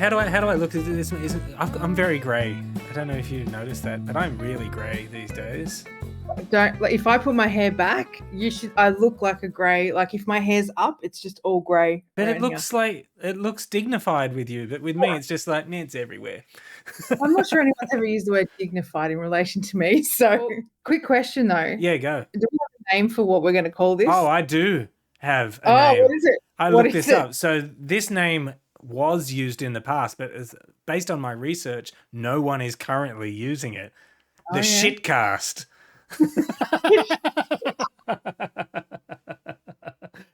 how do I look at this? I'm very grey. I don't know if you noticed that, but I'm really grey these days. Don't like if I put my hair back, I look like a grey. Like if my hair's up, it's just all grey. But it looks dignified with you, but with me it's just like, it's everywhere. I'm not sure anyone's ever used the word dignified in relation to me. So quick question though. Yeah, go. Do we have a name for what we're going to call this? Oh, I do have a name. What is it? I looked this up. So this name was used in the past, but based on my research, no one is currently using it. The Shitcast.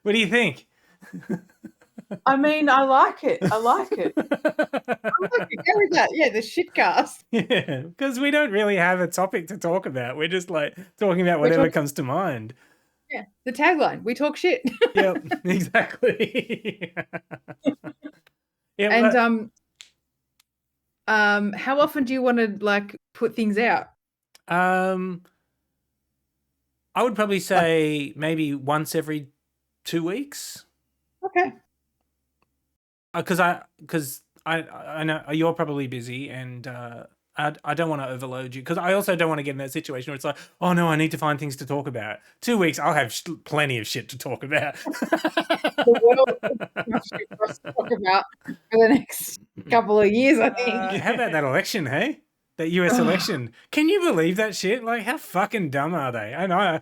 What do you think? I mean, I like it. I like it. Go with that. Yeah, the Shitcast. Yeah, because we don't really have a topic to talk about. We're just like talking about whatever comes to mind. Yeah, the tagline, we talk shit. Yep, exactly. Yeah, and how often do you want to like put things out? I would probably say maybe once every 2 weeks. Okay. Because I know you're probably busy, and I don't want to overload you, because I also don't want to get in that situation where it's like, oh no, I need to find things to talk about. 2 weeks, I'll have plenty of shit to talk about. The world has shit for us to talk about for the next couple of years, I think. How about that election, hey? That US election. Can you believe that shit? Like, how fucking dumb are they? And I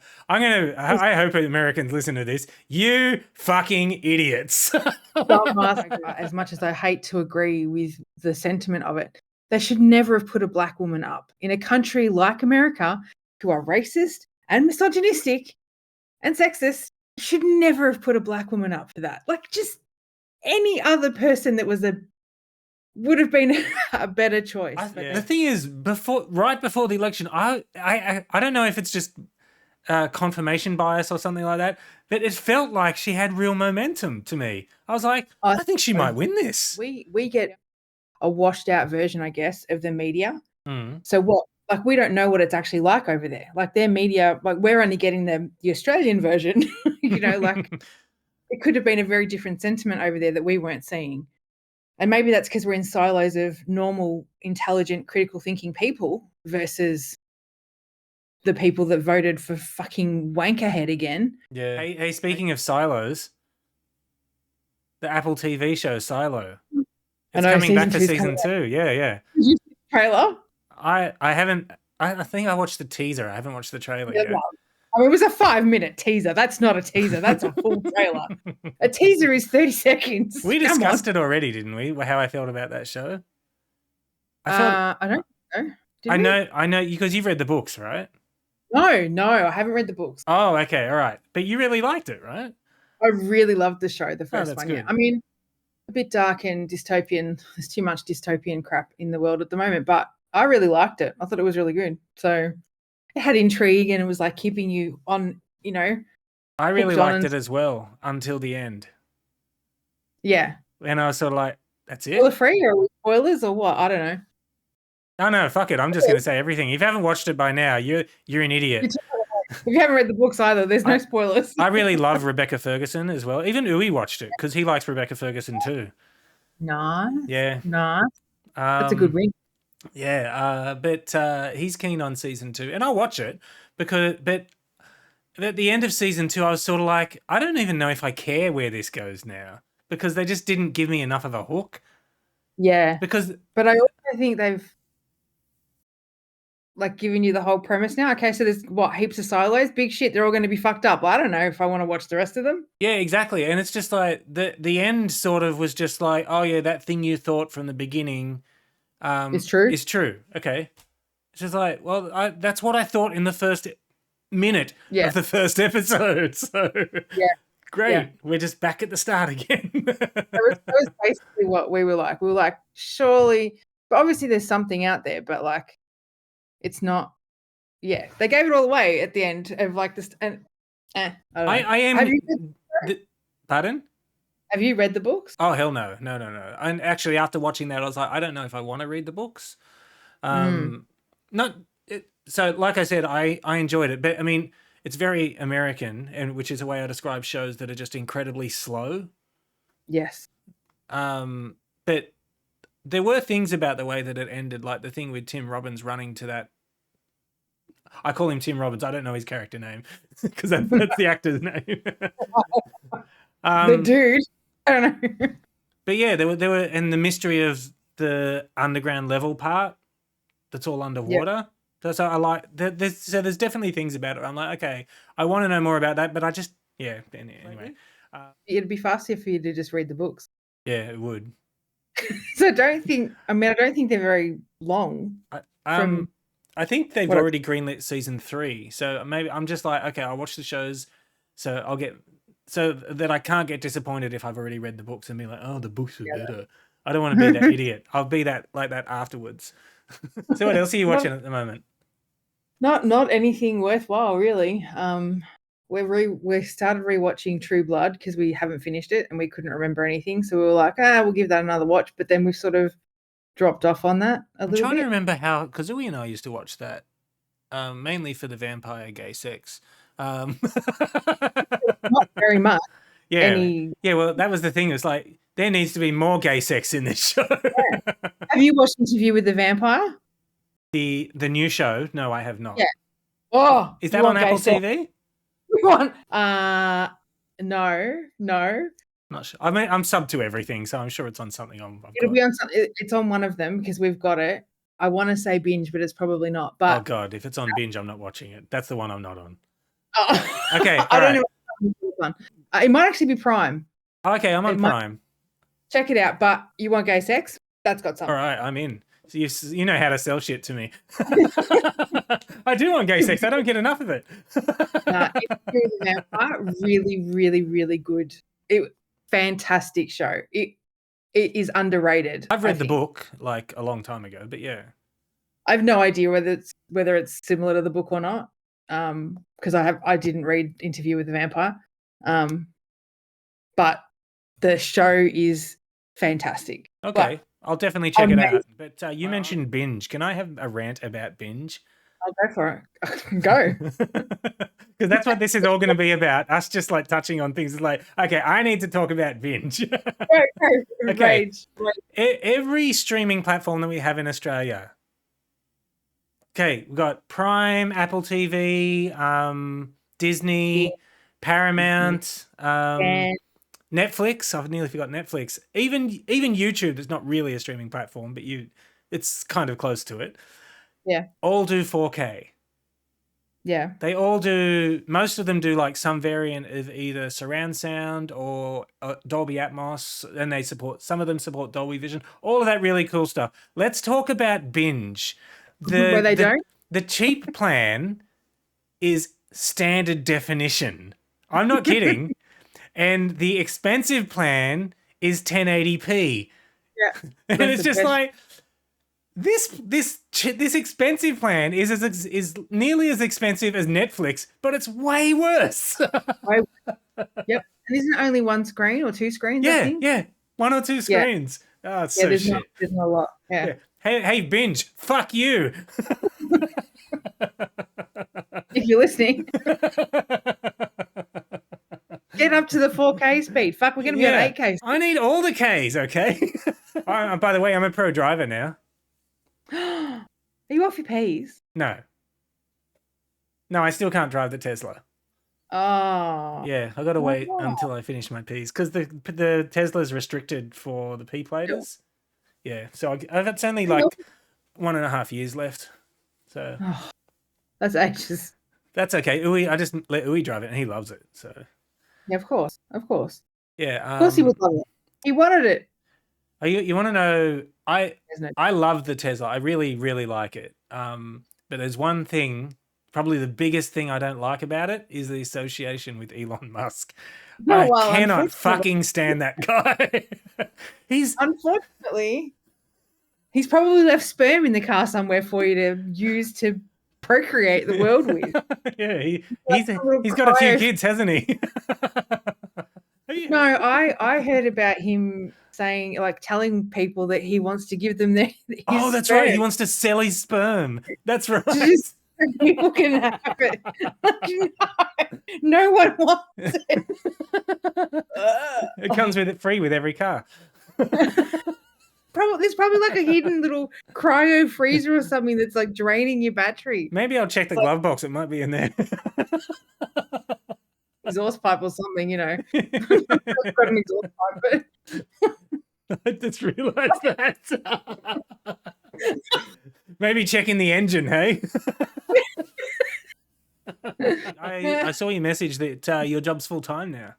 hope Americans listen to this. You fucking idiots. As much as I hate to agree with the sentiment of it, they should never have put a black woman up in a country like America, who are racist and misogynistic and sexist. Should never have put a black woman up for that. Like, just any other person that would have been a better choice. The thing is, right before the election, I don't know if it's just confirmation bias or something like that, but it felt like she had real momentum to me. I was like, I think she might win this. We get a washed out version, I guess, of the media. Mm. So we don't know what it's actually like over there. Like their media, like we're only getting the Australian version, like it could have been a very different sentiment over there that we weren't seeing. And maybe that's because we're in silos of normal, intelligent, critical thinking people versus the people that voted for fucking Wankerhead again. Yeah. Hey, speaking of silos, the Apple TV show Silo. It's coming back for season 2. Yeah. Did you see the trailer? I haven't. I think I watched the teaser. I haven't watched the trailer yet. I mean, it was a 5-minute teaser. That's not a teaser. That's a full trailer. A teaser is 30 seconds. We discussed it already, didn't we? How I felt about that show. I don't know. I know, because you've read the books, right? No, I haven't read the books. Oh, okay, all right. But you really liked it, right? I really loved the show, the first one. Good. Yeah. I mean, a bit dark and dystopian. There's too much dystopian crap in the world at the moment, but I really liked it. I thought it was really good. So it had intrigue and it was like keeping you on, I really liked it as well until the end. Yeah. And I was sort of like, that's it? Spoiler free or spoilers or what? I don't know. Oh, no, fuck it. I'm just going to say everything. If you haven't watched it by now, you're an idiot. If you haven't read the books either, there's no spoilers. I really love Rebecca Ferguson as well. Even Uwe watched it because he likes Rebecca Ferguson too. Nice. Yeah. Nice. That's a good ring. Yeah, but he's keen on season 2, and I'll watch it but at the end of season 2, I was sort of like, I don't even know if I care where this goes now, because they just didn't give me enough of a hook. Yeah. But I also think they've giving you the whole premise now. Okay, so there's heaps of silos, big shit. They're all going to be fucked up. I don't know if I want to watch the rest of them. Yeah, exactly. And it's just like the end sort of was just like, oh yeah, that thing you thought from the beginning, is true. Is true. Okay, it's just like, well, that's what I thought in the first minute of the first episode. So great, yeah. We're just back at the start again. that was basically what we were like. We were like, surely, but obviously there's something out there, but like, it's not. Yeah, they gave it all away at the end of like this. And I am. Have you read pardon? Have you read the books? Oh hell no. And actually, after watching that, I was like, I don't know if I want to read the books. So, like I said, I enjoyed it, but I mean, it's very American, and which is a way I describe shows that are just incredibly slow. Yes. But there were things about the way that it ended, like the thing with Tim Robbins running to that. I call him Tim Robbins. I don't know his character name because that's the actor's name. The dude. I don't know. But yeah, there were, and the mystery of the underground level part that's all underwater. So I like there's definitely things about it. I'm like, okay, I want to know more about that, but I just anyway. It'd be faster for you to just read the books. Yeah, it would. So I don't think they're very long. I think they've already greenlit season 3, so maybe I'm just like, okay, I'll watch the shows, so I'll get so that I can't get disappointed if I've already read the books and be like, oh, the books are better. I don't want to be that idiot. I'll be that afterwards. So what else are you watching at the moment? Not anything worthwhile, really. We started rewatching True Blood because we haven't finished it and we couldn't remember anything, so we were like, we'll give that another watch. But then we've sort of dropped off on that a little bit. I'm trying to remember how, because Uwe and I used to watch that, mainly for the vampire gay sex. Not very much. Yeah, well, that was the thing. It's like, there needs to be more gay sex in this show. Yeah. Have you watched Interview with the Vampire? The new show? No, I have not. Yeah. Oh, is that on Apple TV? No. Not sure. I mean, I'm sub to everything, so I'm sure it's on something. It'll be on something. It's on one of them because we've got it. I want to say Binge, but it's probably not. But oh god, if it's on Binge, I'm not watching it. That's the one I'm not on. Oh. Okay, I don't know. It might actually be Prime. Okay, I'm on Prime. Check it out, but you want gay sex? That's got something. All right, I'm in. So you know how to sell shit to me. I do want gay sex. I don't get enough of it. Really, really, really good. Fantastic show. It is underrated. I've read the book like a long time ago, but yeah. I have no idea whether it's similar to the book or not. Because I didn't read Interview with the Vampire. But the show is fantastic. Okay. I'll definitely check it out. But you mentioned Binge. Can I have a rant about Binge? I'll go for it. Go. Because that's what this is all going to be about. Us just like touching on things. It's like, okay, I need to talk about Binge. Okay. Every streaming platform that we have in Australia. Okay, we've got Prime, Apple TV, Disney, Paramount, Netflix. I've nearly forgot Netflix. Even YouTube, that's not really a streaming platform, but it's kind of close to it. Yeah. All do 4K. Yeah. They all do, most of them do like some variant of either surround sound or Dolby Atmos, and some of them support Dolby Vision, all of that really cool stuff. Let's talk about Binge. Where they don't? The cheap plan is standard definition. I'm not kidding. And the expensive plan is 1080p. Yeah. And it's just like, this expensive plan is nearly as expensive as Netflix, but it's way worse. Yep. And isn't it only one screen or two screens? Yeah, I think? yeah. 1 or 2 screens. Oh, it's so shit. There's not a lot. Yeah. Hey, Binge, fuck you. If you're listening. Get up to the 4K speed. Fuck, we're going to be on 8K speed. I need all the Ks, okay? By the way, I'm a pro driver now. Are you off your Ps? No, I still can't drive the Tesla. Oh. Yeah, I got to wait until I finish my Ps because the Tesla's restricted for the P platers. Yeah, so it's only like 1.5 years left. So that's ages. That's okay. I just let Uwe drive it and he loves it. So yeah, of course. Yeah, of course he would love it. He wanted it. You want to know? I love the Tesla. I really, really like it. But there's one thing, probably the biggest thing I don't like about it is the association with Elon Musk. I cannot fucking stand that guy. Unfortunately, he's probably left sperm in the car somewhere for you to use to procreate the world with. Yeah, he's got a few kids, hasn't he? No, I heard about him saying, like, telling people that he wants to give them his that's sperm. right. He wants to sell his sperm. That's right. Just so people can have it. No one wants it. It comes with it free with every car. there's probably like a hidden little cryo freezer or something that's like draining your battery. Maybe I'll check the glove box. It might be in there. Exhaust pipe or something, you know. I've got an exhaust pipe, but I just realized that. Maybe checking the engine, hey? I saw your message that your job's full time now.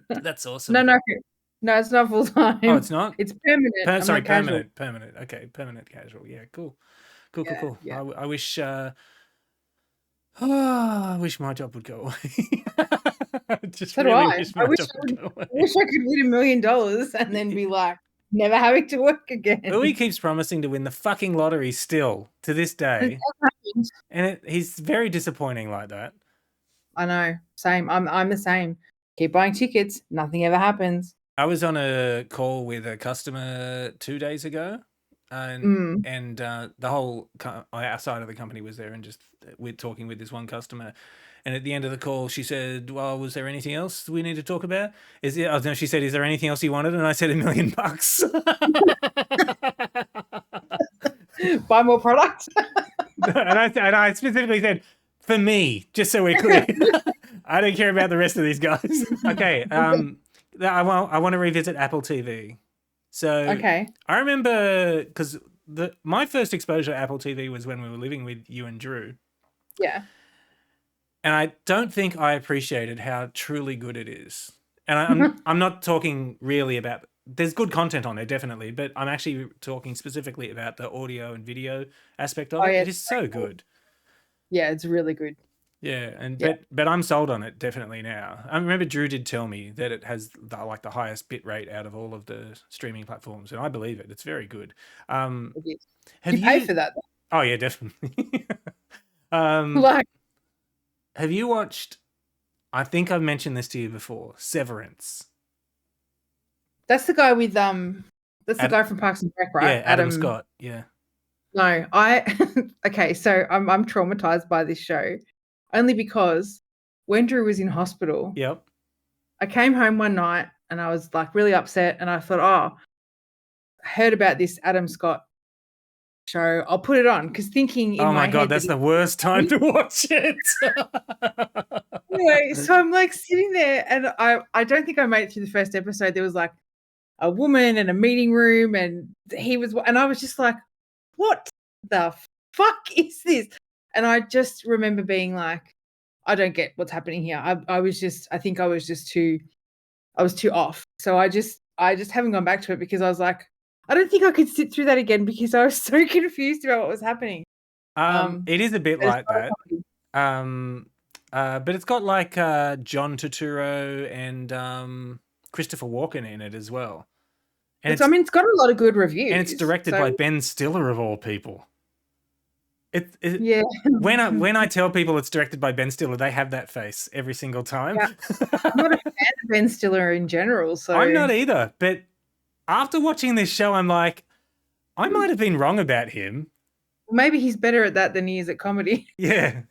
That's awesome. no, it's not full time. Oh, it's not? It's permanent. Sorry, casual. permanent. Okay, permanent casual. Yeah, cool. Yeah. I wish I wish my job would go away. Just So do really I. wish my job would go away. I wish I could win $1 million and then be like, never having to work again. Louis keeps promising to win the fucking lottery still to this day, and he's very disappointing like that. I know. Same. I'm the same. Keep buying tickets. Nothing ever happens. I was on a call with a customer 2 days ago, and the whole our side of the company was there, and just we're talking with this one customer. And at the end of the call, she said, "Well, was there anything else we need to talk about?" No, she said, "Is there anything else you wanted?" And I said, $1 million. Buy more products. and I specifically said, "For me," just so we're clear. I don't care about the rest of these guys. Okay. I want to revisit Apple TV. So okay. I remember because my first exposure to Apple TV was when we were living with you and Drew. Yeah. And I don't think I appreciated how truly good it is. And I'm not talking really about, there's good content on there, definitely, but I'm actually talking specifically about the audio and video aspect of it. It is so good. Yeah, it's really good. Yeah, but I'm sold on it definitely now. I remember Drew did tell me that it has the highest bit rate out of all of the streaming platforms, and I believe it. It's very good. It is. You pay for that, though? Oh yeah, definitely. Have you watched? I think I've mentioned this to you before. Severance. That's the guy with the guy from Parks and Rec, right? Yeah, Adam Scott. Yeah. No, okay. So I'm traumatized by this show, only because when Drew was in hospital. Yep. I came home one night and I was like really upset, and I thought, I heard about this Adam Scott show. I'll put it on because thinking in my God, that's the worst time to watch it. Anyway, so I'm like sitting there, and I don't think I made it through the first episode. There was like a woman and a meeting room, and I was just like, what the fuck is this? And I just remember being like, I don't get what's happening here. I was too off. So I just haven't gone back to it because I was like, I don't think I could sit through that again because I was so confused about what was happening. It is a bit like that. But it's got like John Turturro and Christopher Walken in it as well. And it's got a lot of good reviews. And it's directed by Ben Stiller of all people. Yeah. When I tell people it's directed by Ben Stiller, they have that face every single time. Yeah. I'm not a fan of Ben Stiller in general, so I'm not either. But after watching this show, I'm like, I might have been wrong about him. Maybe he's better at that than he is at comedy. Yeah.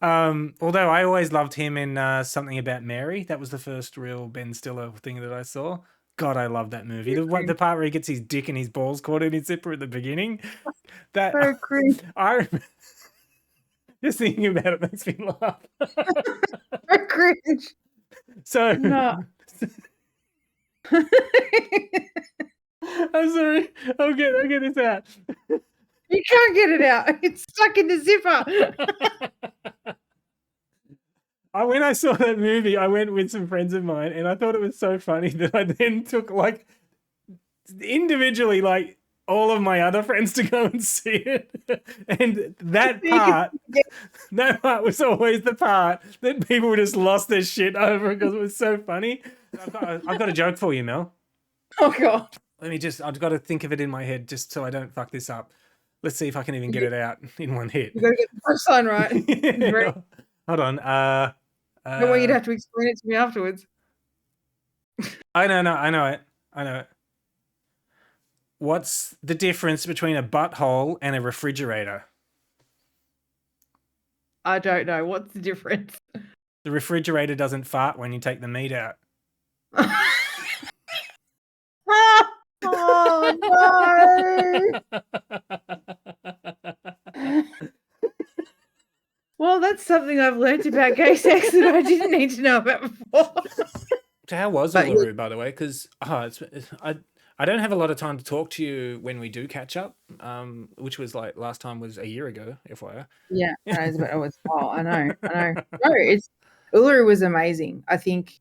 Although I always loved him in Something About Mary. That was the first real Ben Stiller thing that I saw. God, I love that movie. The part where he gets his dick and his balls caught in his zipper at the beginning. That so cringe. Just thinking about it makes me laugh. So cringe. So no. I'm sorry. I'll get this out. You can't get it out. It's stuck in the zipper. When I saw that movie, I went with some friends of mine, and I thought it was so funny that I then took like individually like all of my other friends to go and see it. And that part was always the part that people just lost their shit over because it was so funny. I've got a joke for you, Mel. Oh God. I've got to think of it in my head just so I don't fuck this up. Let's see if I can even get it out in one hit. You gotta get the first line right. Yeah. Hold on. I don't want you to have to explain it to me afterwards. I know it. What's the difference between a butthole and a refrigerator? I don't know. What's the difference? The refrigerator doesn't fart when you take the meat out. Oh, No. Well, that's something I've learnt about gay sex that I didn't need to know about before. So how was But yeah, Uluru, by the way? Because I don't have a lot of time to talk to you when we do catch up. Which was like last time was a year ago, FYI. yeah, I know, but I know. No, it's Uluru was amazing. I think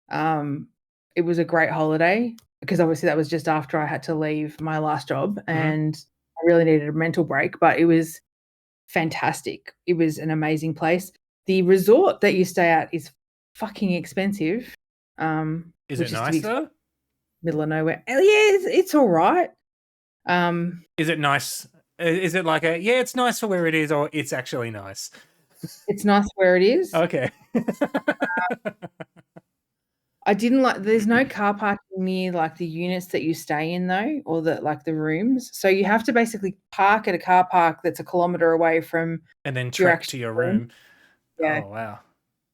it was a great holiday because obviously that was just after I had to leave my last job and I really needed a mental break, but it was fantastic. It was an amazing place. The resort that you stay at is fucking expensive. Is it Which is to be nice expected, though? middle of nowhere. Yeah, it's all right. Is it nice? Is it like yeah, it's nice for where it is, or it's actually nice? It's nice where it is. Okay. I didn't like there's no car parking near like the units that you stay in though, or the rooms. So you have to basically park at a car park that's a kilometer away from And then your trek to actual your room. room. Yeah. Oh wow.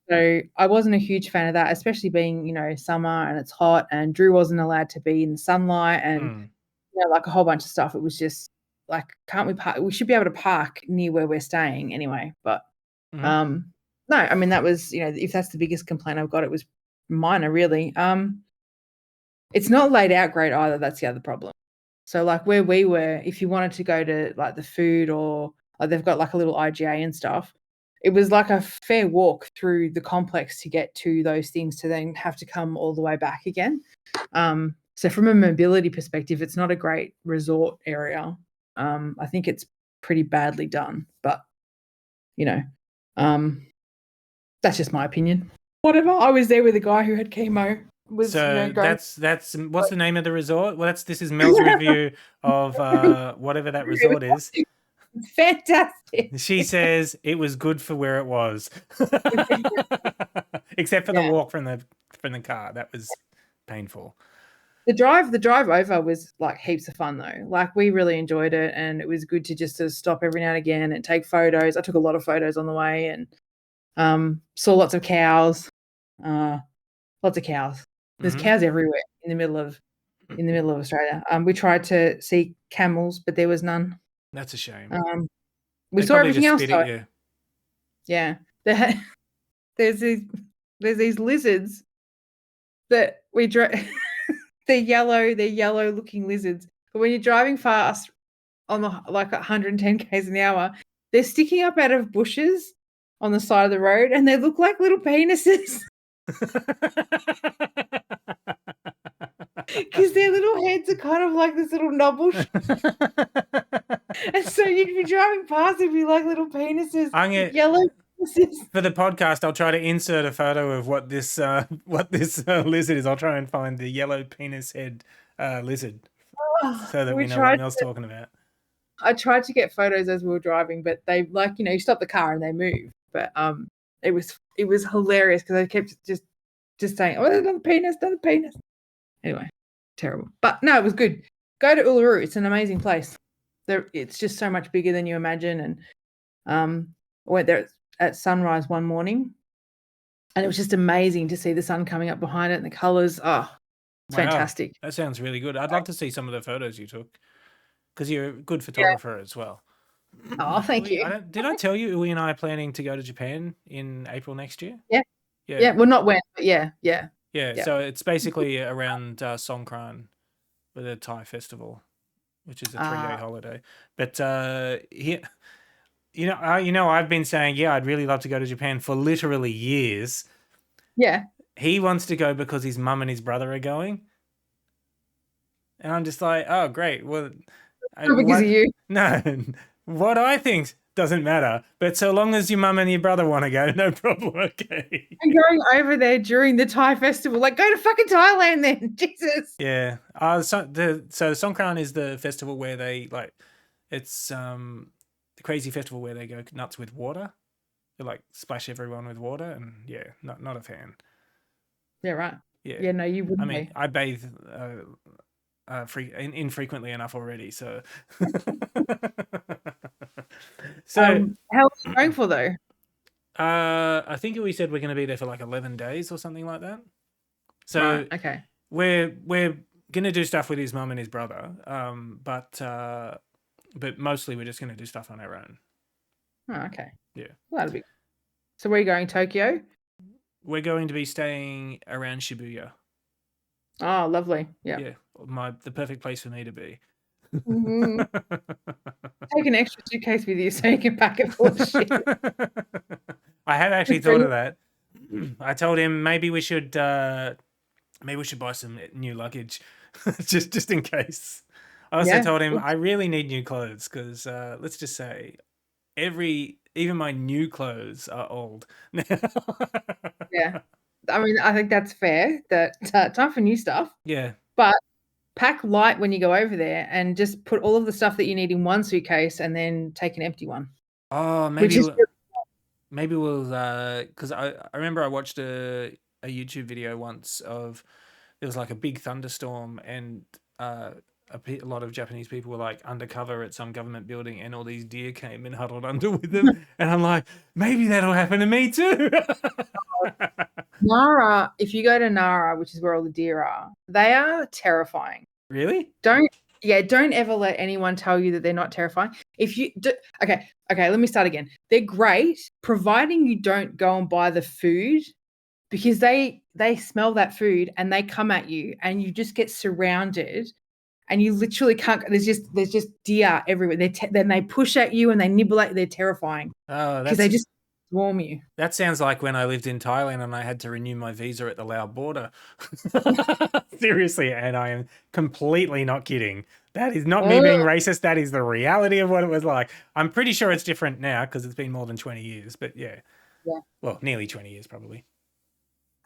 So I wasn't a huge fan of that, especially being, summer and it's hot and Drew wasn't allowed to be in the sunlight and like a whole bunch of stuff. It was just like, can't we park? We should be able to park near where we're staying anyway. But no, I mean that was, if that's the biggest complaint I've got, it was minor really. It's not laid out great either. That's the other problem. So like where we were, if you wanted to go to like the food or like they've got like a little IGA and stuff, it was like a fair walk through the complex to get to those things to then have to come all the way back again. So from a mobility perspective, it's not a great resort area. I think it's pretty badly done, but that's just my opinion. Whatever. I was there with a guy who had chemo. So Going. that's what's the name of the resort? Well, this is Mel's review of whatever that resort is. Fantastic. She says it was good for where it was, except for the Yeah. walk from the car. That was painful. The drive over was like heaps of fun though. Like we really enjoyed it, and it was good to just to stop every now and again and take photos. I took a lot of photos on the way, and saw lots of cows. Lots of cows. There's cows everywhere in the middle of Australia. We tried to see camels, but there was none. That's a shame. We They saw probably everything just else spit though. at you. Yeah, there's these lizards that we drove. They're yellow looking lizards. But when you're driving fast on the like 110 k's an hour, they're sticking up out of bushes on the side of the road, and they look like little penises. Because their little heads are kind of like this little knobble. And so you'd be driving past, it'd be like little penises, yellow penises. For the podcast, I'll try to insert a photo of what this lizard is. I'll try and find the yellow penis head lizard so that we know what Mel's talking about. I tried to get photos as we were driving, but they you stop the car and they move. But it was hilarious because I kept just saying, "Oh, there's another penis, another penis." Anyway, terrible. But no, it was good. Go to Uluru. It's an amazing place. It's just so much bigger than you imagine. And I went there at sunrise one morning, and it was just amazing to see the sun coming up behind it and the colours. Oh, it's fantastic. That sounds really good. I'd love to see some of the photos you took because you're a good photographer as well. Oh, thank you. Did I tell you Uwe and I are planning to go to Japan in April next year? Yeah. Yeah. Well, not when, but yeah. So it's basically around Songkran with a Thai festival, which is a 3-day holiday. But here, I've been saying, I'd really love to go to Japan for literally years. Yeah. He wants to go because his mum and his brother are going. And I'm just like, oh, great. Well, because of you. No, what I think doesn't matter. But so long as your mum and your brother want to go, no problem. Okay. I'm going over there during the Thai festival. Like, go to fucking Thailand then. Jesus. Yeah. So Songkran is the festival where they it's the crazy festival where they go nuts with water. They like splash everyone with water, and not a fan. Yeah, right. Yeah. Yeah, no, you wouldn't. I mean, I bathe infrequently enough already, so. So how are you going for though? I think we said we're going to be there for like 11 days or something like that. So right, okay, we're gonna do stuff with his mum and his brother. But mostly we're just gonna do stuff on our own. Oh, okay. Yeah. Well, that'll be. So where are you going? Tokyo? We're going to be staying around Shibuya. Oh, lovely. Yeah. Yeah, the perfect place for me to be. Mhm. Take an extra suitcase with you so you can pack it full of shit. I have actually Just thought bring of that. I told him maybe we should buy some new luggage, just in case. I also Yeah. told him I really need new clothes because let's just say even my new clothes are old now. Yeah. I mean, I think that's fair. That time for new stuff, Yeah. but pack light when you go over there and just put all of the stuff that you need in one suitcase and then take an empty one, Oh, which is maybe we'll because I remember I watched a YouTube video once of there was like a big thunderstorm and a lot of Japanese people were like undercover at some government building and all these deer came and huddled under with them and I'm like maybe that'll happen to me too. Nara. If you go to Nara, which is where all the deer are, they are terrifying. Really? Don't don't ever let anyone tell you that they're not terrifying. If you do, okay, let me start again. They're great, providing you don't go and buy the food because they smell that food and they come at you and you just get surrounded and you literally can't. There's just deer everywhere. Then they push at you and they nibble at you. They're terrifying Oh, because they just swarm you. that sounds like when I lived in Thailand and I had to renew my visa at the Laos border. Seriously, and I am completely not kidding. That is not me being racist. That is the reality of what it was like. I'm pretty sure it's different now because it's been more than 20 years, but yeah. Yeah. Well, nearly 20 years probably.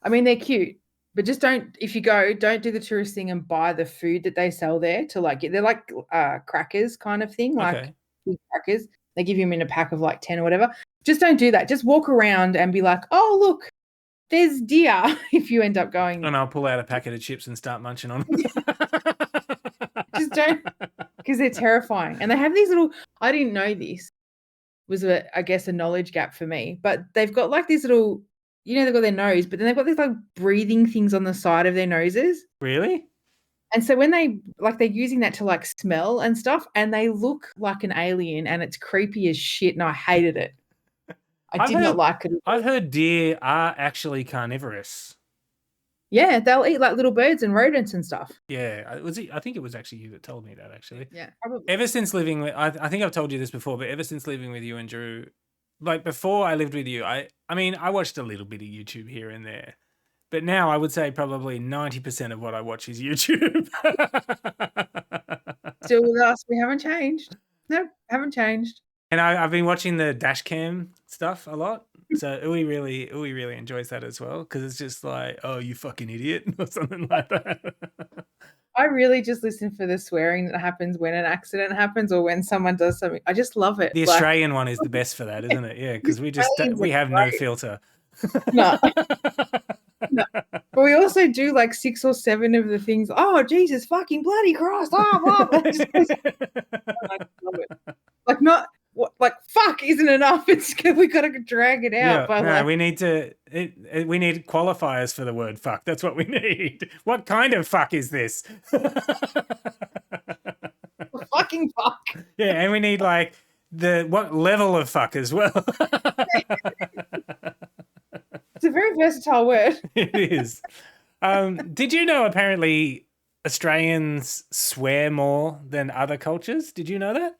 I mean, they're cute, but just don't. If you go, don't do the tourist thing and buy the food that they sell there to like. They're like crackers kind of thing, like Okay. big crackers. They give you them in a pack of like 10 or whatever. Just don't do that. Just walk around and be like, oh look, there's deer. If you end up going there, And I'll pull out a packet of chips and start munching on them. just don't, because they're terrifying. And they have these little. I didn't know this was I guess a knowledge gap for me, but they've got like these little. They've got their nose, but then they've got these like breathing things on the side of their noses. Really? And so when they're using that to like smell and stuff, and they look like an alien, and it's creepy as shit, and I hated it. I did not like it. I've heard deer are actually carnivorous. Yeah, they'll eat like little birds and rodents and stuff. Yeah, I think it was actually you that told me that actually. Yeah, probably. Ever since living with, I think I've told you this before, but ever since living with you and Drew, like before I lived with you, I mean, I watched a little bit of YouTube here and there, but now I would say probably 90% of what I watch is YouTube. Still with us, we haven't changed. No, haven't changed. And I've been watching the dash cam stuff a lot. So Uwe really enjoys that as well because it's just like, oh, you fucking idiot or something like that. I really just listen for the swearing that happens when an accident happens or when someone does something. I just love it. The Australian one is the best for that, isn't it? Yeah, because we have no filter. No. No. But we also do like 6 or 7 of the things. Oh, Jesus fucking bloody Christ. Oh, blah. I love it. Like not like fuck isn't enough. It's we got to drag it out. Yeah, no, we need qualifiers for the word fuck. That's what we need. What kind of fuck is this? Fucking fuck. Yeah, and we need like what level of fuck as well. It's a very versatile word. It is. Did you know apparently Australians swear more than other cultures? Did you know that?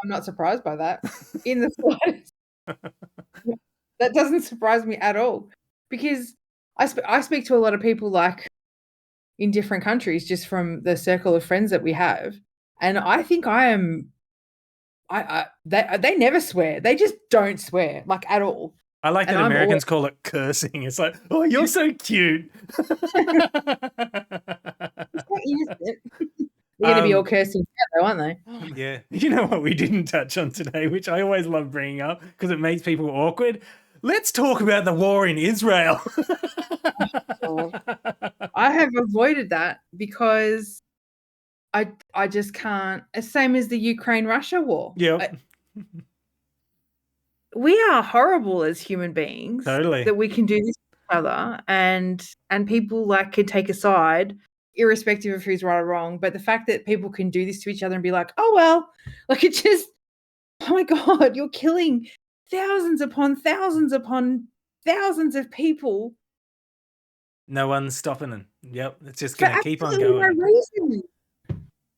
I'm not surprised by that in the slightest. That doesn't surprise me at all because I speak to a lot of people like in different countries just from the circle of friends that we have, and I think they never swear. They just don't swear like at all. I like that Americans call it cursing. It's like, oh, you're so cute. It's quite innocent. They're going to be all cursing though, aren't they? Yeah. You know what we didn't touch on today, which I always love bringing up because it makes people awkward? Let's talk about the war in Israel. I have avoided that because I just can't. Same as the Ukraine-Russia war. Yep. We are horrible as human beings. Totally. That we can do this to each other and people like could take a side. irrespective of who's right or wrong. But the fact that people can do this to each other and be like, oh, well, like it just, oh my God, you're killing thousands upon thousands upon thousands of people. No one's stopping them. Yep. It's just For going to keep on absolutely going. no reason.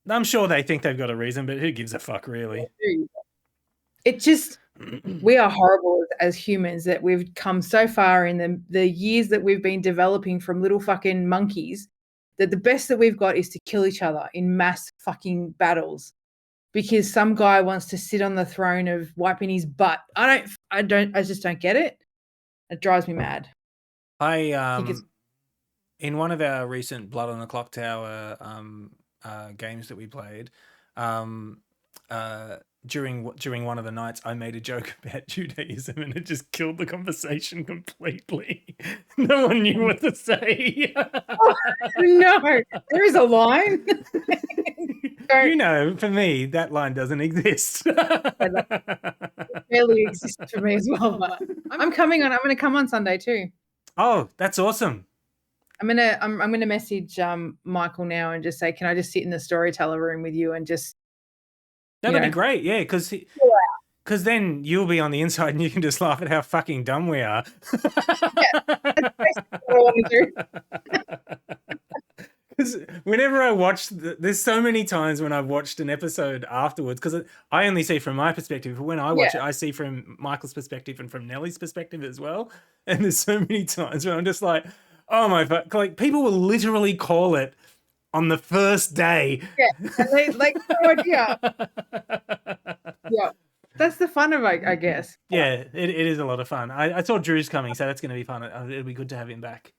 I'm sure they think they've got a reason, but who gives a fuck, really? It just, we are horrible as humans that we've come so far in the years that we've been developing from little fucking monkeys that the best that we've got is to kill each other in mass fucking battles because some guy wants to sit on the throne of wiping his butt. I just don't get it. It drives me mad. In one of our recent Blood on the Clock Tower games that we played, during one of the nights, I made a joke about Judaism, and it just killed the conversation completely. No one knew what to say. Oh, no, there is a line. You know, for me, that line doesn't exist. It barely exists for me as well. But I'm going to come on Sunday too. Oh, that's awesome. I'm gonna message Michael now and just say, can I just sit in the storyteller room with you and just. That'd be great, yeah, because then you'll be on the inside and you can just laugh at how fucking dumb we are. Yeah, that's basically what I want to do. Because whenever I watch, there's so many times when I've watched an episode afterwards, because I only see from my perspective. But when I watch it, I see from Michael's perspective and from Nellie's perspective as well. And there's so many times where I'm just like, oh my fuck, like people will literally call it on the first day. Yeah, and they like no idea. Yeah, that's the fun of it, I guess. Yeah, it is a lot of fun. I saw Drew's coming, so that's going to be fun. It'll be good to have him back.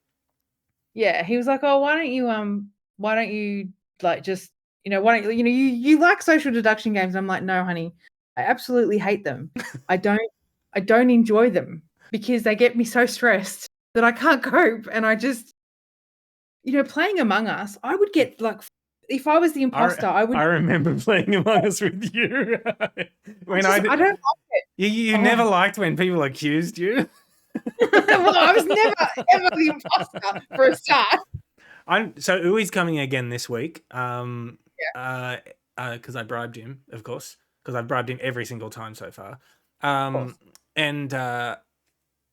Yeah, he was like, "Oh, why don't you like just why don't you like social deduction games?" I'm like, "No, honey, I absolutely hate them. I don't enjoy them because they get me so stressed that I can't cope, and I just." Playing Among Us, I would get like, if I was the imposter, I would. I remember playing Among Us with you. I don't like it. You never liked when people accused you. Well, I was never ever the imposter for a start. So Uwe's coming again this week. Because I bribed him, of course, because I've bribed him every single time so far. And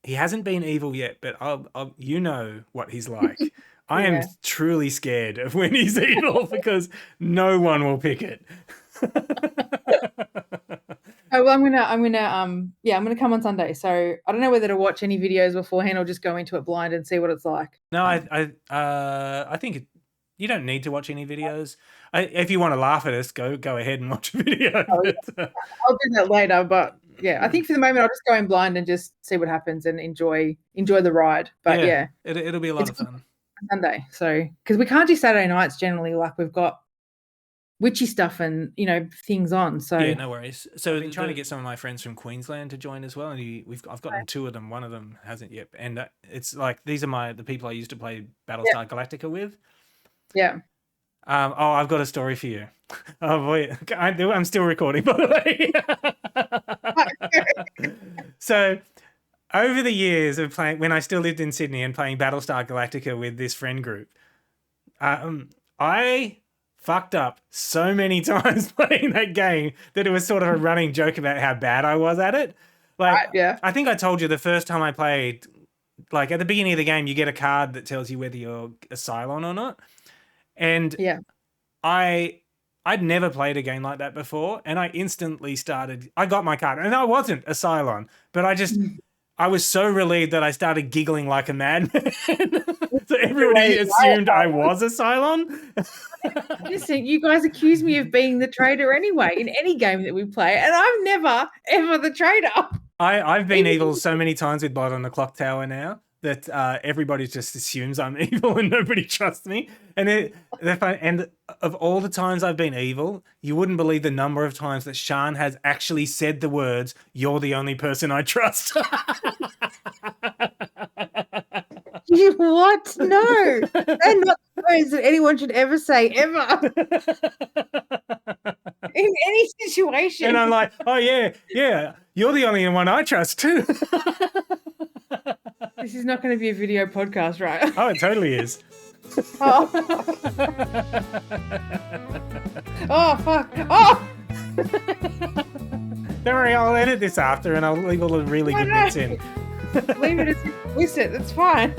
he hasn't been evil yet, but I'll you know what he's like. I am truly scared of when he's evil because no one will pick it. Oh, well, I'm gonna come on Sunday. So I don't know whether to watch any videos beforehand or just go into it blind and see what it's like. No, I think you don't need to watch any videos. If you want to laugh at us, go ahead and watch a video. I'll do that later, but yeah, I think for the moment I'll just go in blind and just see what happens and enjoy the ride. But it'll be a lot of fun. Sunday, so because we can't do Saturday nights generally, like we've got witchy stuff and things on. So yeah, no worries. So I've been trying to get some of my friends from Queensland to join as well, and I've gotten two of them. One of them hasn't yet, and it's like these are the people I used to play Battlestar Galactica with. Yeah. I've got a story for you. Oh boy, I'm still recording, by the way. So, over the years of playing, when I still lived in Sydney and playing Battlestar Galactica with this friend group, I fucked up so many times playing that game that it was sort of a running joke about how bad I was at it. Like, I think I told you the first time I played, like at the beginning of the game, you get a card that tells you whether you're a Cylon or not. And I'd never played a game like that before, and I instantly I got my card, and I wasn't a Cylon, but I was so relieved that I started giggling like a madman. So everybody assumed I was a Cylon. Listen, you guys accuse me of being the traitor anyway in any game that we play, and I'm never, ever the traitor. I've been evil so many times with Blood on the Clock Tower now that everybody just assumes I'm evil and nobody trusts me. And and of all the times I've been evil, you wouldn't believe the number of times that Sean has actually said the words, "You're the only person I trust." What? No. They're not words that anyone should ever say, ever. In any situation. And I'm like, oh yeah, you're the only one I trust too. This is not going to be a video podcast, right? Oh, it totally is. Oh. Oh, fuck. Oh! Don't worry, I'll edit this after and I'll leave all the really No, good no. bits in. Leave it as explicit. It's fine.